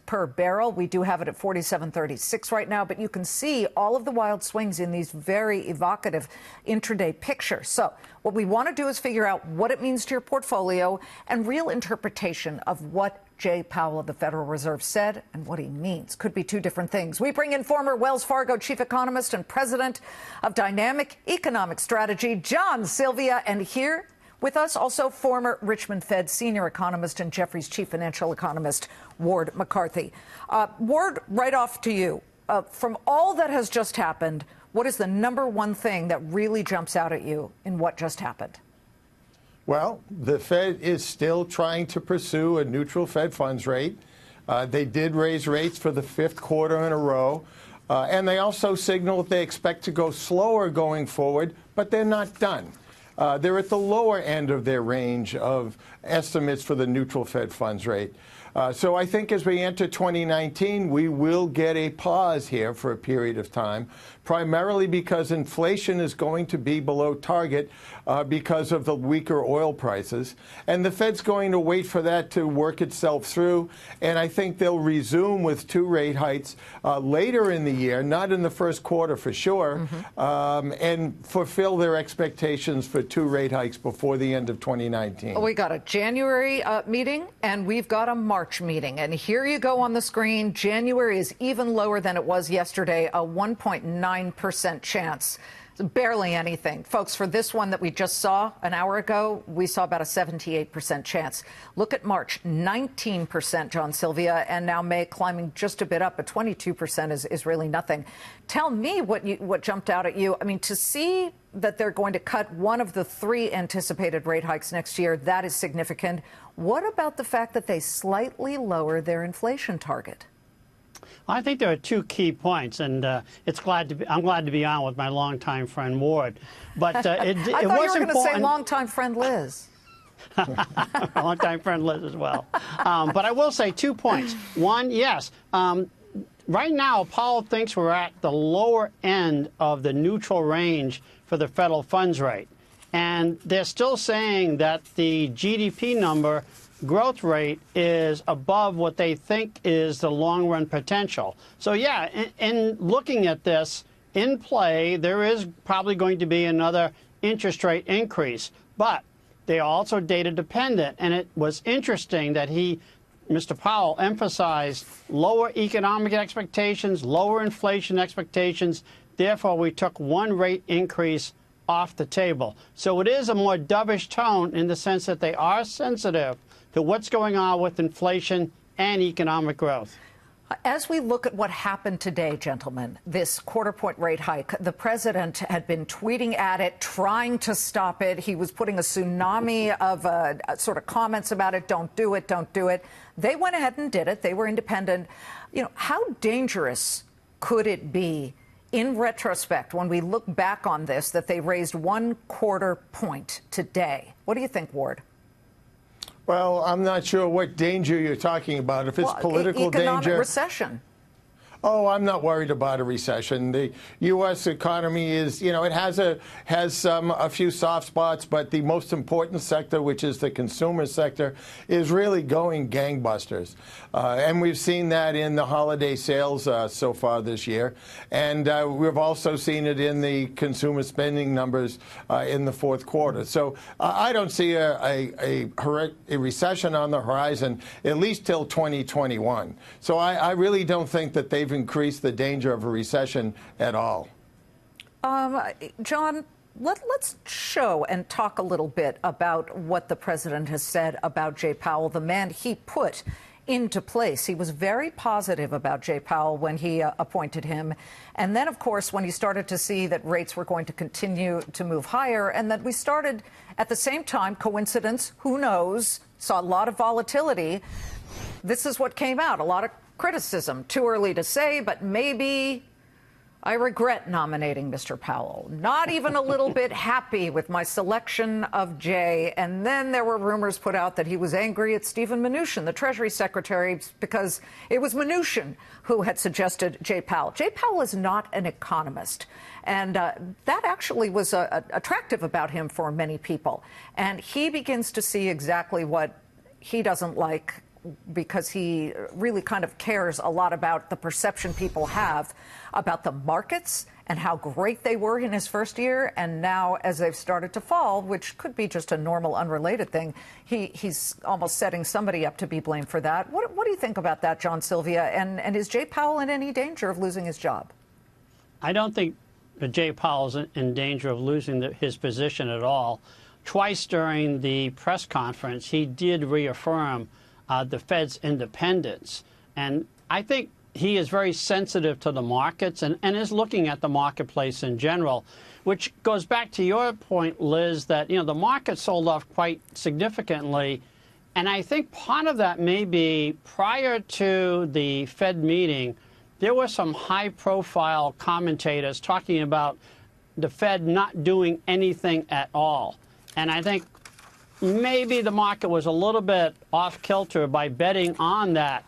per barrel. We do have it at 47.36 right now, but you can see all of the wild swings in these very evocative intraday pictures. So what we want to do is figure out what it means to your portfolio and real interpretation of what Jay Powell of the Federal Reserve said and what he means. Could be two different things. We bring in former Wells Fargo chief economist and president of Dynamic Economic Strategy, John Silvia, and here with us, also former Richmond Fed senior economist and Jefferies chief financial economist, Ward McCarthy. Ward, right off to you. From all that has just happened, what is the number one thing that really jumps out at you in what just happened? Well, the Fed is still trying to pursue a neutral Fed funds rate. They did raise rates for the fifth quarter in a row. And they also signaled they expect to go slower going forward, but they're not done. They're at the lower end of their range of estimates for the neutral Fed funds rate. So I think as we enter 2019, we will get a pause here for a period of time, primarily because inflation is going to be below target because of the weaker oil prices. And the Fed's going to wait for that to work itself through. And I think they'll resume with two rate hikes later in the year, not in the first quarter for sure, and fulfill their expectations for two rate hikes before the end of 2019. We got a January meeting and we've got a March meeting. And here you go on the screen. January is even lower than it was yesterday, a 1.9% chance. Barely anything. Folks, for this one that we just saw an hour ago, we saw about a 78% chance. Look at March, 19%, John Silvia, and now May climbing just a bit up, but 22% is really nothing. Tell me what jumped out at you. I mean, to see that they're going to cut one of the three anticipated rate hikes next year, that is significant. What about the fact that they slightly lower their inflation target? I think there are two key points, and I'm glad to be on with my longtime friend Ward. But it was important. I thought you were going to say longtime friend Liz. Longtime friend Liz as well. But I will say 2 points. One, yes. Right now, Powell thinks we're at the lower end of the neutral range for the federal funds rate. And they're still saying that the GDP number growth rate is above what they think is the long-run potential. So, yeah, in looking at this in play, there is probably going to be another interest rate increase. But they are also data-dependent. And it was interesting that Mr. Powell emphasized lower economic expectations, lower inflation expectations. Therefore, we took one rate increase off the table. So it is a more dovish tone in the sense that they are sensitive to what's going on with inflation and economic growth. As we look at what happened today, gentlemen, this quarter-point rate hike, the president had been tweeting at it, trying to stop it. He was putting a tsunami of sort of comments about it. Don't do it. Don't do it. They went ahead and did it. They were independent. You know, how dangerous could it be in retrospect when we look back on this that they raised 1/4 point today? What do you think, Ward? Well, I'm not sure what danger you're talking about. If it's political economic danger. Recession. Oh, I'm not worried about a recession. The U.S. economy is, you know, it has a few soft spots, but the most important sector, which is the consumer sector, is really going gangbusters. And we've seen that in the holiday sales so far this year. And we've also seen it in the consumer spending numbers in the fourth quarter. So I don't see a recession on the horizon, at least till 2021. So I really don't think that they've increase the danger of a recession at all. John, let's show and talk a little bit about what the president has said about Jay Powell, the man he put into place. He was very positive about Jay Powell when he appointed him. And then, of course, when he started to see that rates were going to continue to move higher and that we started at the same time, coincidence, who knows, saw a lot of volatility. This is what came out, a lot of criticism. Too early to say, but maybe I regret nominating Mr. Powell. Not even a little bit happy with my selection of Jay. And then there were rumors put out that he was angry at Stephen Mnuchin, the Treasury Secretary, because it was Mnuchin who had suggested Jay Powell. Jay Powell is not an economist. And that actually was attractive about him for many people. And he begins to see exactly what he doesn't like because he really kind of cares a lot about the perception people have about the markets and how great they were in his first year. And now, as they've started to fall, which could be just a normal, unrelated thing, he's almost setting somebody up to be blamed for that. What do you think about that, John Silvia? And is Jay Powell in any danger of losing his job? I don't think Jay Powell's in danger of losing his position at all. Twice during the press conference, he did reaffirm the Fed's independence. And I think he is very sensitive to the markets and is looking at the marketplace in general, which goes back to your point, Liz, that, you know, the market sold off quite significantly. And I think part of that may be prior to the Fed meeting, there were some high-profile commentators talking about the Fed not doing anything at all. And I think maybe the market was a little bit off-kilter by betting on that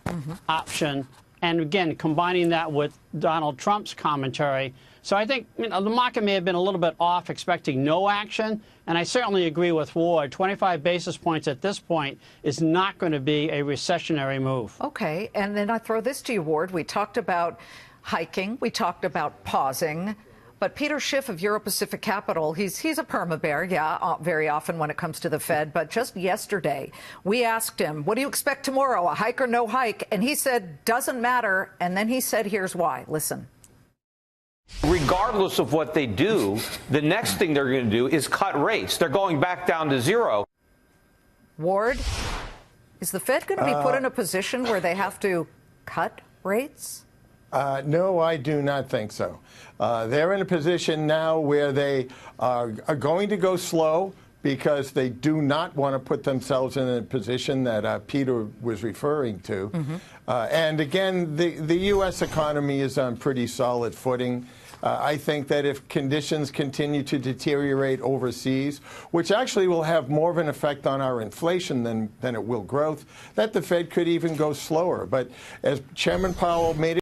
option, and again, combining that with Donald Trump's commentary. So I think, you know, the market may have been a little bit off, expecting no action. And I certainly agree with Ward. 25 basis points at this point is not going to be a recessionary move. Okay. And then I throw this to you, Ward. We talked about hiking. We talked about pausing. But Peter Schiff of Euro Pacific Capital, he's a perma bear, yeah, very often when it comes to the Fed. But just yesterday, we asked him, what do you expect tomorrow, a hike or no hike? And he said, doesn't matter. And then he said, here's why. Listen. Regardless of what they do, the next thing they're going to do is cut rates. They're going back down to zero. Ward, is the Fed going to be put in a position where they have to cut rates? No, I do not think so. They're in a position now where they are going to go slow because they do not want to put themselves in a position that Peter was referring to. And again, the U.S. economy is on pretty solid footing. I think that if conditions continue to deteriorate overseas, which actually will have more of an effect on our inflation than it will growth, that the Fed could even go slower. But as Chairman Powell made it